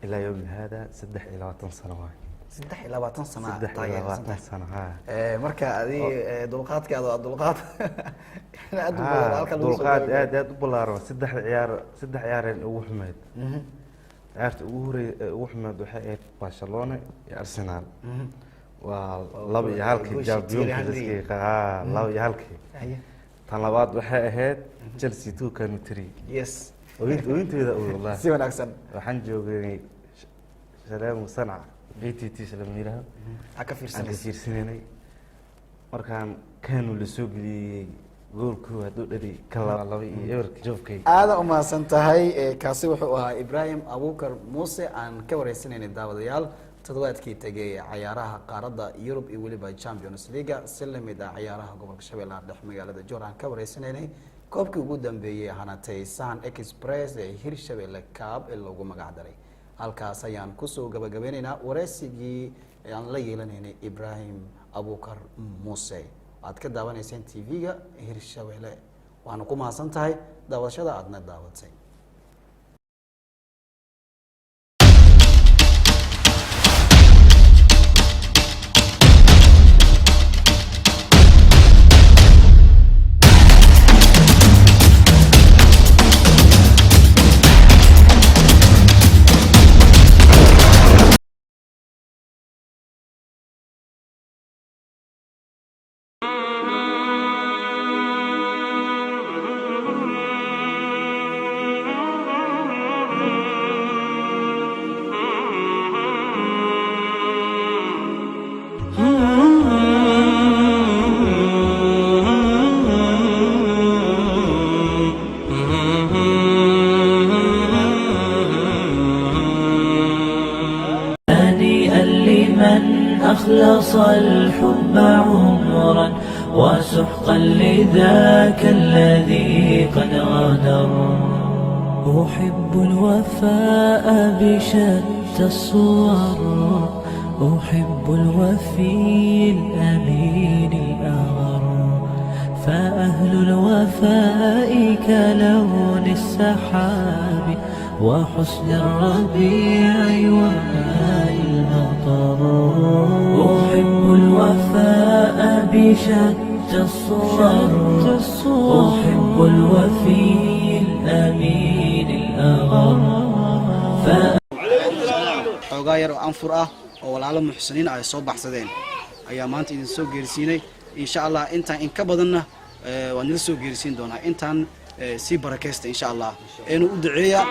إلى يوم هذا 6 إلى 10 سنوات. 6 سنة 6 سنة ها. مركا هذه دلقات كذا دلقات. دلقات أداد بولارو 6 عيار وحمد. عرفت وحمد وحقت برشلونة أرسنال. والله يهالك جابيون كذا الله يهالك. طلبات وحقت تشيلسي 2 كانوا 3. يس. وين إذا والله. سيون أحسن. وحنجو سلام وصنعة. BTT سلاميرها. أكفير سنين. مركان كانوا لسوق لي قولكوا هدول كلا الله يورك جوفكي. هذا أما سنتهاي كاسوح إبراهيم أبوكر موسى عن كوري سنين الداوديال تدوات كي تجي عيارها قارة يوروب يولي باي تشامبيونز ليجا سلم إذا عيارها قبل شباب الأرض مجال الجور عن كوري سنين كوبك وجودن بيه هناتي سان إكسبرس هيرش شباب كاب اللي جوا مقعدري. halkaas ayaan ku soo gabagabeynayna wareysigii aan la yeelanay Ibrahim Abukar Muuse aad ka daawanayseen TV-ga Hirshabelle waana ku mahadsan tahay daawashada aadna daawatay أخلص الحب عمرا وسحقا لذاك الذي قد غادر أحب الوفاء بشتى الصور أحب الوفي الأمين الأغر فأهل الوفاء كلون السحاب وحسن الربيع وماء المطر أحب الوفاء بشتى الصور أحب الوفي الأمين الأغر xogaa yar oo anfur ah oo walaalo muxsiniin ay soo baxsadeen ayaa maanta idin soo geersiinay insha Allah intaan in ka badanna waan idin soo geersiin doonaa intaan si barakeysta insha Allah inuu u duceeyaa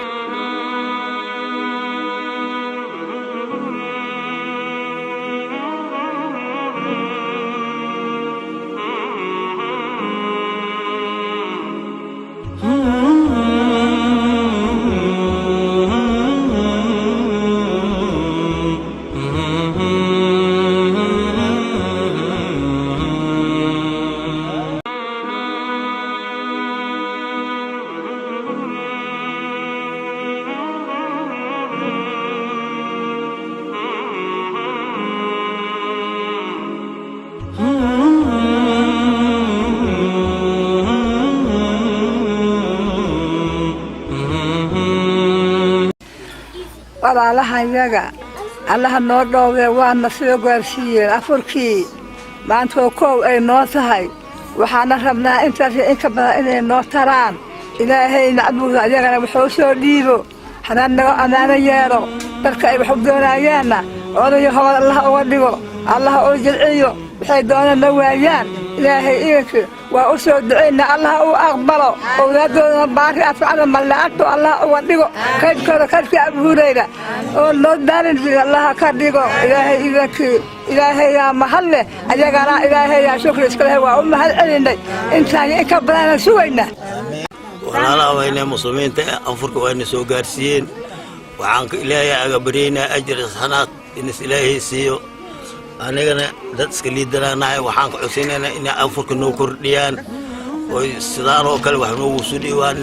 walaalahayaga allaha noo dhowre waana soo gaarsiiyeen afurkii maanta koow ay noo tahay waxaana rabnaa intaas in ka badan inay noo taraan ilaahayna abuga ayagana wuxuu soo dhiibo hanaan naga amaano yeelo dadka ay wax u doonayaanna odayo hawad allah uga dhigo allah oo jilciyo waxay doonaan waayaan ilaahay iinka waa u soo duceynaa allah uu aqbalo awlaadooda baari afcala malaa'atu allah uga dhigo kaydkooda kaydka abuurayda oo loo daalin allah ka dhigo ilaahay iinka ilaahay yaa mahalle ayagana ilaahay yaa shukri iska leh waa u mahad celinay intaan in ka badan suwayna walaalaha wayna muslimiinta anfurka wayna soo gaarsiiyeen waxaan ka ilaahay aga bareynaa ajir sanaad in ilaahay siiyo anigana dad iska liidanaanahay waxaan ka codsiinaynaa in anfurka noo kordhiyaan oo sidaan oo kale wax noogu soo dhiwaan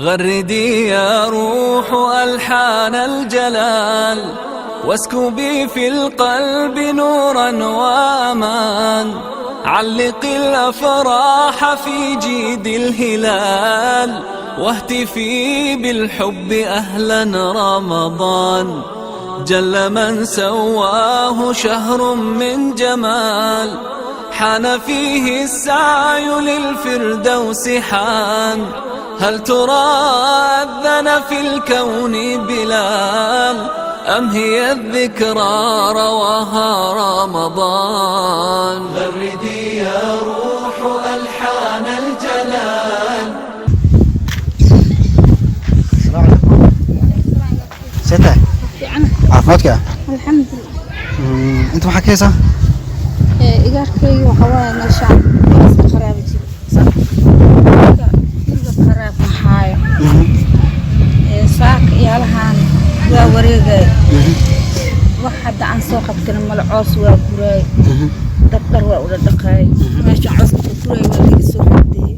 غردي يا روح ألحان الجلال واسكبي في القلب نورا وأمان علقي الأفراح في جيد الهلال واهتفي بالحب أهلا رمضان جل من سواه شهر من جمال حان فيه السعي للفردوس حان هل ترى أذن في الكون بلال أم هي الذكرى رواها رمضان غردي يا روح ألحان الجلال. سيدة عافمتك الحمد لله. انت maxaa ka haysaa igarkaygu waxa waaye meeshaan kharaab jiro kharaab maxaayo saak yaalahan waa wareegay wax hadda aan soo qabtin mal coos waa guray dabdar waa ula dhaqay meeshaan coos ku guray waa laga soo qaaday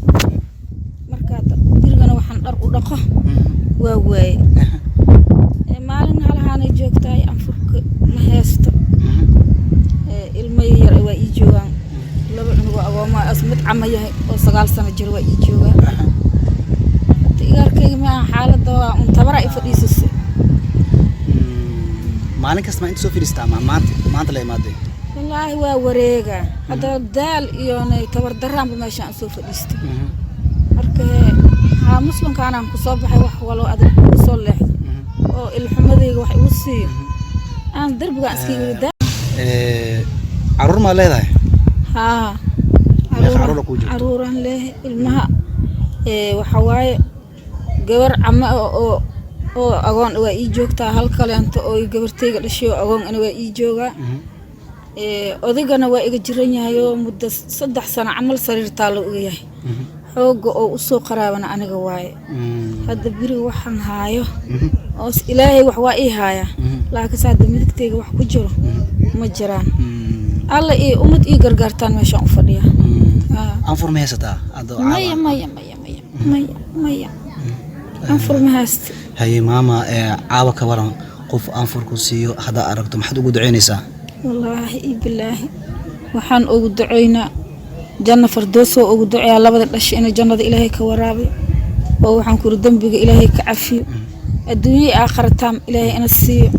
marka dirgana waxaan dhar u dhaqo waa waay maalin halahan ay joogtay anfurka ma haysto ilmo yar waa ii joogaan laba cunug oo agooma asmad cama yahay oo 9 sano jir waa ii joogaa igarkayga ma xaaladda waa un tabara ay fadhiisay maalin kasta ma inta soo fiiristaa maanta la imaaday wallaahi waa wareega hadda daal iyo tabar daraanba meesha aan soo fadhiistay marka haa muslimkaan aan ku soo baxay wax walo adag ku soo leexday oo ilxumadayga wax igu siiyo aan darbiga iska yiri caruur ma leedahay haa caruuran leh ilmaha waxa waaye gabar cama oo agoon waa ii joogtaa hal kaleento oo gabartayga dhashay agoon ana waa ii joogaa odaygana waa iga jiran yahay oo muddo 3 sano camal sariirtaa loo iga yahay xooga oo u soo qaraabana aniga waaye hadda biriga waxaan haayo oo ilaahay wax waa ii haaya laakiin saada midigtayga wax ku jiro ma jiraan alla ii umad ii gargaartaan meeshaan u fadhiya anfur ma haysataa maya anfur ma hayst haye maama caawa ka waran qof anfur ku siiyo hada aragto maxaad ugu duceynaysaa wallaahi bilaahi waxaan ugu duceynaa janna fardoos oo ugu duceeyaa labada dhash in jannada ilaahay ka waraabiyo oo waxaan ku dambiga ilaahay ka cafiyo adduunyo aakhirataam ilaahay ina siiyo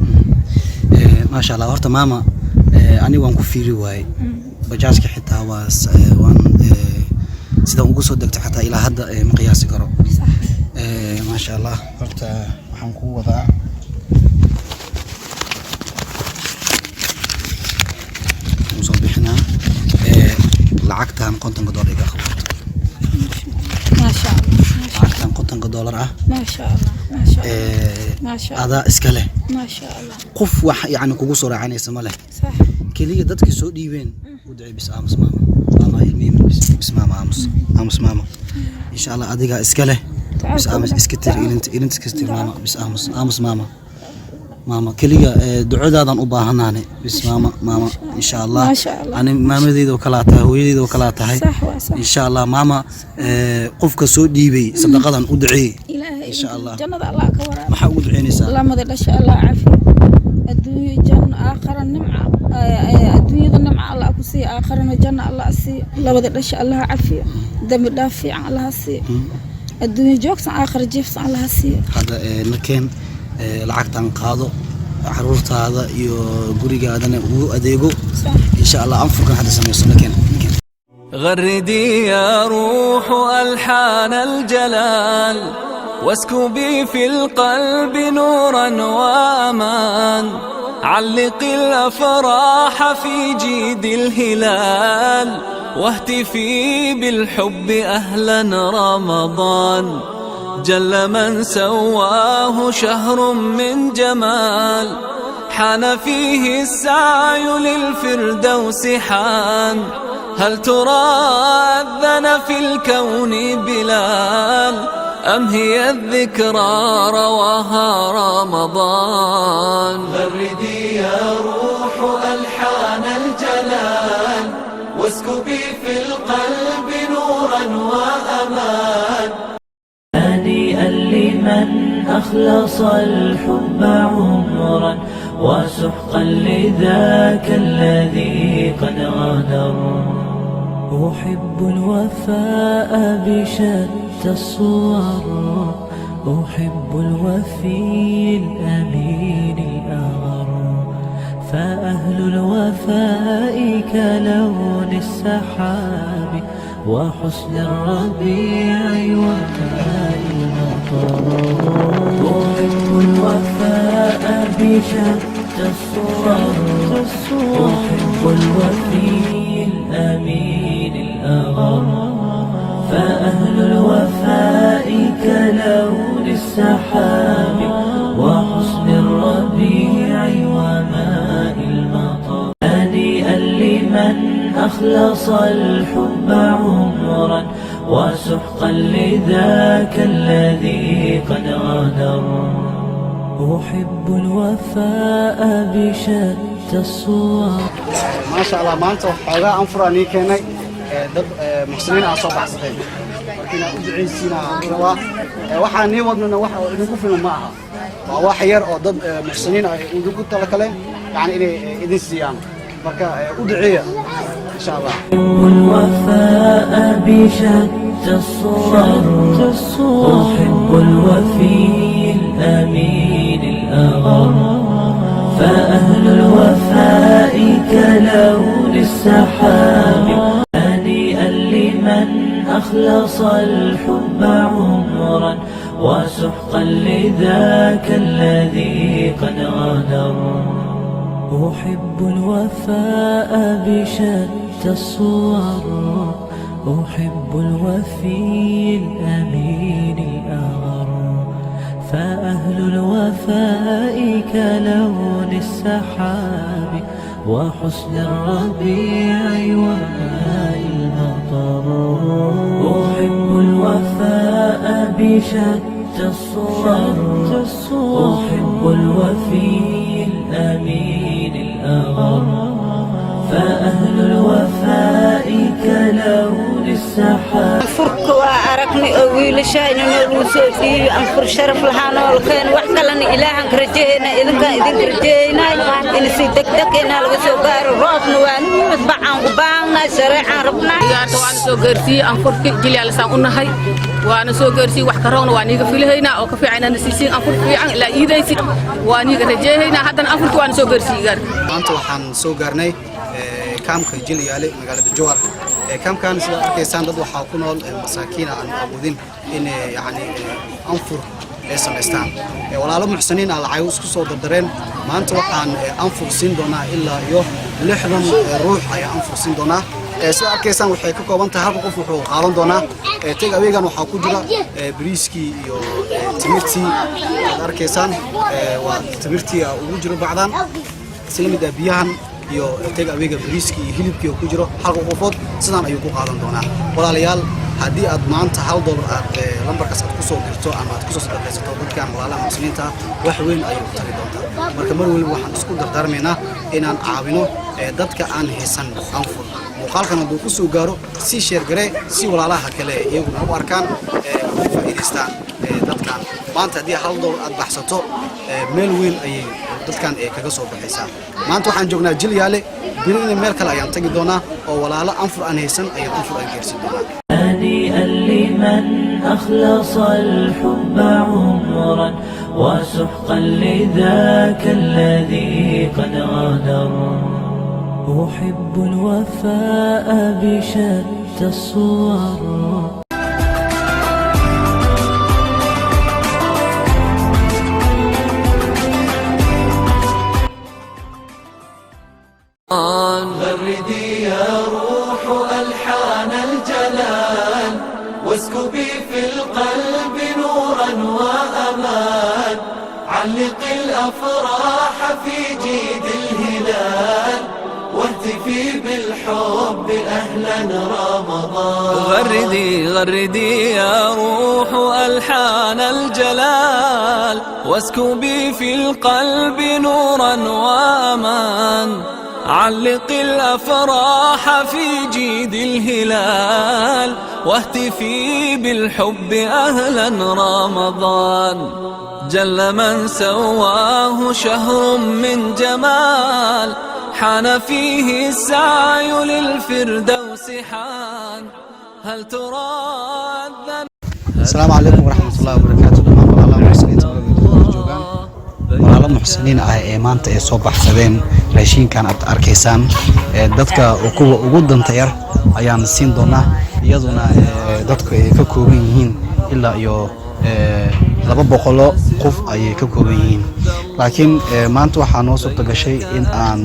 ma sha Allah horta maama ani waan ku fiiri waay bajaajka xitaa waan sida ugu soo degtay xataa ilaa hadda ma qiyaasi karo ma sha Allah horta waxaan ku wadaa soo bixinaa lacagtan $50 iga qabato ma sha Allah lacagtan $50 ah ma sha Allah ما شاء الله هذا إسكاله ما شاء الله قف يعني كوجوس ورعاني سماله صح كلية دتك سودي وين ودعي بس أمس ماما ماما يلمين بس ماما أمس ماما إن شاء الله أديك إسكاله بس أمس إسكتر إلين تكستر ماما بس أمس ماما ماما كلية دعوة هذا أباها هناني بس ماما إن شاء الله ما شاء الله أنا ماما ذي وكلاتها هو ذي وكلاتها هاي صح إن شاء الله ماما قفك سودي بي صدقة أدعي إن شاء الله جنة الله كورا ما حاول عيني سا الله ما إن شاء الله عافية الدنيا جنة آخر النمعة الدنيا النمعة الله أكسي آخر الجنة الله أسي الله ما إن شاء الله عافية دم دافع الله أسي الدنيا جوكس آخر جيفس الله أسي هذا مكان لعقتان قاضو عرورت هذا يقولي هذا هو أديجو إن شاء الله أنفق هذا سميس مكان غردي يا روح ألحان الجلال واسكبي في القلب نورا وأمان علقي الأفراح في جيد الهلال واهتفي بالحب أهلا رمضان جل من سواه شهر من جمال حان فيه السعي للفردوس حان هل ترى أذن في الكون بلال أم هي الذكرى رواها رمضان غردي يا روح ألحان الجلال واسكبي في القلب نورا وأمان هنيئا لي لمن أخلص الحب عمرا وسحقا لذاك الذي قد غادر. أحب الوفاء بشتى الصور، أحب الوفي الأمين الأغر، فأهل الوفاء كلون السحاب وحسن الربيع وماء المطر. أحب الوفاء بشتى الصور، أحب الوفي الأمين الأغر، فأهل الوفاء كلون السحاب وحسن الربيع وماء المطر. هنيئا لمن أخلص الحب عمرا وسحقا لذاك الذي قد غادر. أحب الوفاء بشتى الصور. ما شاء الله maanta waxoogaa anfurani keenay dad muxsiniin ah soo baxsaday markina u duceysiina rabaa waxaan nii wadnana waxa idinku filan ma aha waa wax yar oo dad muxsiniin ah idinku tala kale yani inay idin siiyaan marka u duceeya insha Allah. الوفاء بشتى الصور، أحب الوفي الأمين الأغر، فأهل الوفاء كلون السحاب. هنيئا لمن أخلص الحب عمرا وسحقا لذاك الذي قد غادر. أحب الوفاء بشتى الصور، أحب الوفي الأمين الأغر، فأهل الوفاء كلون السحاب وحسن الربيع وماء المطر. أحب الوفاء بشتى الصور، أحب الوفي الأمين الأغر، فأهل الوفاء كلون السحاب. فرك وأركني أويل شاين نروسي أنفر شرف الحانة والكين وحكلني إلهك رجينا إذن رجينا إن سيدك دكنا الغسوقار الروب نوان متبعان وبانا شريعا ربنا. وأنا سوغرسي أنفر جلي على ساقنا هاي وأنا سوغرسي وحكرون وأنا كفيل هنا أو كفي عنا نسيسين أنفر في عن لا إيديسي وأنا رجينا حتى أنفر وأنا سوغرسي جار. أنت وحن سوغرني kaamka Jilyaale magaalada Jowhar kaamkan sida arkaysan dad waxa ku nool masaakiin aan awoodin in yani anfur ay sameystaan walaalo muxsiniin ah lacag isku soo dardareen maanta waxaan anfur siin doonaa ilaa iyo 60 ruux ay anfur siin doonaa sida arkaysan waxay ka kooban tahay hal qof wuxuu qaadan doonaa tag aweegan waxa ku jira bariiski iyo timirtii arkaysan waa timirtii ugu jiro bacdan islamida biyahan iyo tag aweega bariiski iyo hilibkii ku jiro hal qofood sidaan ayuu ku qaadan doonaa walaalayaal haddii aad maanta $1 aad lambarkaas aad ku soo dirto ama aad ku soo sadaqaysato dadkan walaalaha muslimiinta wax weyn ayuu tari doontaa marka mar waliba waxaan isku dardaarmaynaa inaan caawino dadka aan haysan anfur muuqaalkan hadduu ku soo gaaro si sheer garee si walaalaha kale iyaguna u arkaan u faa'iidaystaan dadkan maanta haddii $1 aad baxsato meel weyn ayay dadkan kaga soo baxaysaa maanta waxaan joognaa Jilyaale birina meel kale ayaan tagi doonaa oo walaalo anfur aan haysan ayaan anfur aan geersin doonaa. هنيئا لمن أخلص الحب عمرا وسحقا لذاك الذي قد غادر. أحب الوفاء بشتى الصور. غردي يا روح ألحان الجلال واسكبي في القلب نورا وأمان علق الأفراح في جيد الهلال واهتفي بالحب أهلا رمضان. غردي يا روح ألحان الجلال واسكبي في القلب نورا وأمان علق الأفراح في جيد الهلال واهتفي بالحب أهلا رمضان جل من سواه شهر من جمال حان فيه السعي للفردوس حان هل ترى السلام عليكم ورحمة الله وبركاته والله محسنين walaalo muxsiniin ah ee maanta ay soo baxsadeen raashinkan aad arkaysaan dadka kuwa ugu danta yar ayaan siin doonaa iyaduna dadku ay ka kooban yihiin ilaa iyo 200 qof ayay ka kooban yihiin laakiin maanta waxaa noo suurta gashay in aan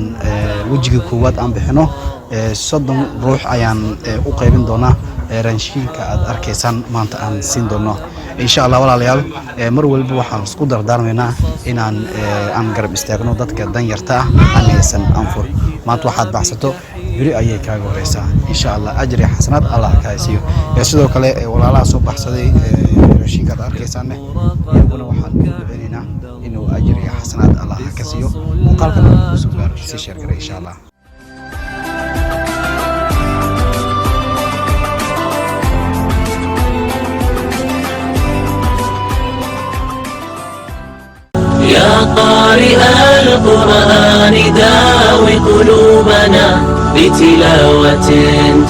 wajiga koowaad aan bixino 30 ruux ayaan u qaybin doonaa raashinka aad arkaysaan maanta aan siin doono insha Allah walaalayaal mar walba waxaan isku dardaarmaynaa inaan aan garab istaagno dadka dan yarta ah aan haysan anfur maanta waxaad baxsato biri ayay kaaga horeysaa insha Allah ajri xasanaad Allah ka siiyo sidoo kale walaalaha soo baxsaday raashinka aad arkaysaan iyaguna waxaan ku duceynaynaa inuu ajri xasanaad Allah ka siiyo muuqaalkana ku soo gaaro si share garay insha Allah يا قارئ القرآن داوي قلوبنا بتلاوة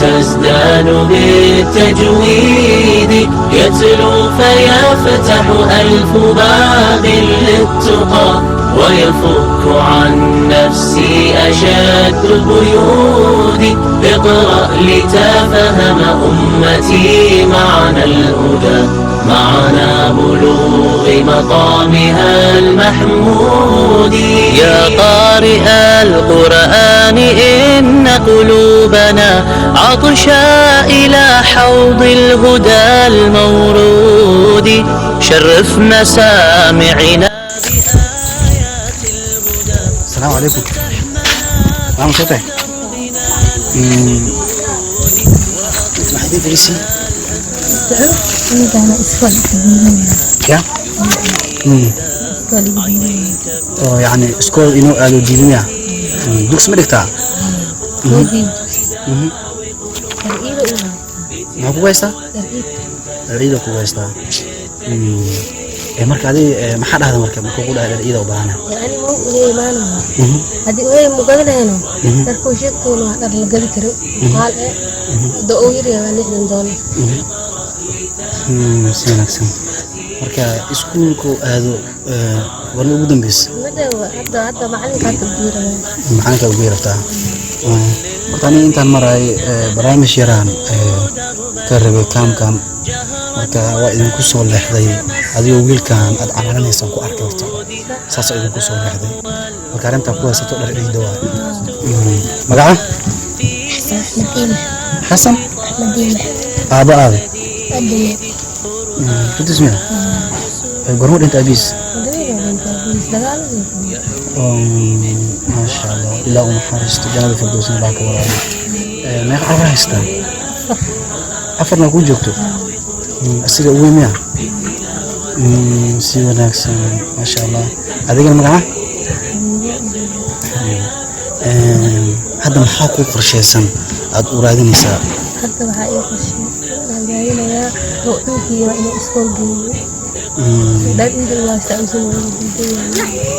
تزدان بالتجويد يتلو فيفتح ألف باب للتقى ويفك عن نفسي أشد القيود اقرأ لتفهم أمتي معنى الهدى معنا بلوغ مقامها المحمود يا قارئ القرآن إن قلوبنا عطشا إلى حوض الهدى المورود شرف مسامعنا بآيات الهدى. السلام عليكم. نعم صوتي. اسمحي لي تجلسي. يا يعني اسكول انو قالوا دينيا دوكس مدكتا ما كويسه عيده كويسه marka adii maxaa dhahda marka ku dhahay ciida u baahana yani ma iimaano hadii way mugadaleeno dadku sheegtoono dhar la gali karo qaal doo yiriya $60 سيناكسن marka iskuulku aado warna ugu dambeys hadda macalinka ugu yartaa marka intaan maray barnaamij yaraan ka rabay kaamkan marka waa idinku soo leexday adigoo wiilkan aad calaanaysan ku arkay horta saas idinku soo leexday marka arinta ku haysato dhar ciido waa magaca xasan aaba aaba كنت اسمها قرمود انت ابيس ما شاء الله الا ام حارس تجانب الفردوس معك وراي ما يعرف هستا افرنا كو جوجتو اسيغا ويميا سي وناكسن ما شاء الله هذيك المقعه هذا maxaa ku qorsheysan aad u raadinaysaa hadda waxa ay qorsheysan روحي وإلى إسكول جي. لا عيد الواسع وسوي.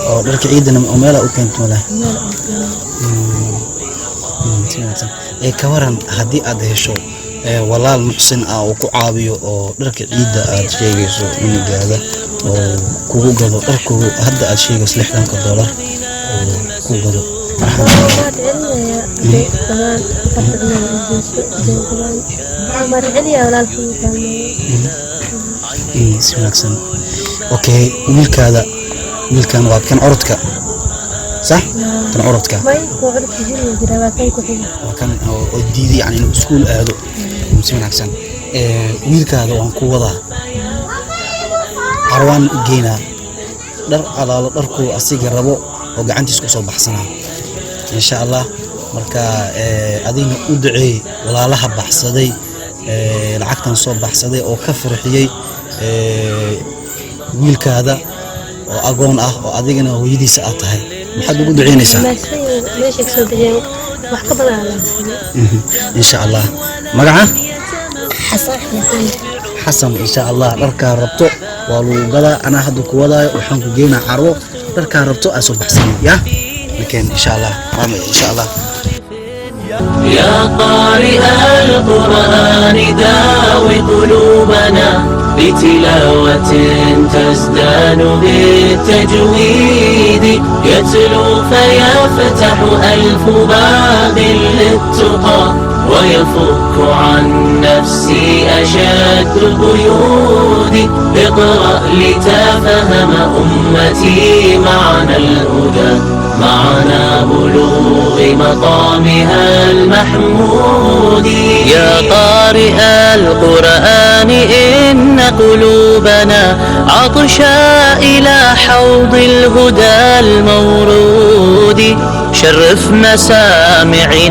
أو درك عيدنا أميلا وكنت ولا. كورن هدي أدهشوا ولا المحسن أو كعابيو أو درك عيد أشيجسو من هذا أو كوجو دركو هذا أشيج سلحنا كدولار أو كوجو. سمعكسن اوكي ويلكان واد كان عرضك صح كان عرضك وكان وديدي يعني الاسكول اهدو سمعكسن ويلكادا وان كو ودا عروان جينا در على دركو اسيغ ربو oo gacantiis ku soo baxsanaa insha Allah marka adina u duceey walaalaha baxsaday lacagtan soo baxsaday oo ka farxiyay wiilkaada oo agoon ah oo adigana hooyadiisa aad tahay maxaad ugu duceynaysaa meesha soo bixiyay wax ka badan insha Allah magaca حسن حمدان حسن إن شاء الله دركا ربطو والو قدا أنا حد كودا وحنكو جينا عرو دركا ربطو أصبح سنة يا لكن إن شاء الله آمين إن شاء الله. يا قارئ القرآن داوي قلوبنا بتلاوة تزدان بالتجويد يتلو فيفتح ألف باب للتقى ويفك عن نفسي أشد القيود اقرأ لتفهم أمتي معنى الهدى معنا بلوغ مقامها المحمود. يا قارئ القرآن إن قلوبنا عطشا إلى حوض الهدى المورود شرف مسامعنا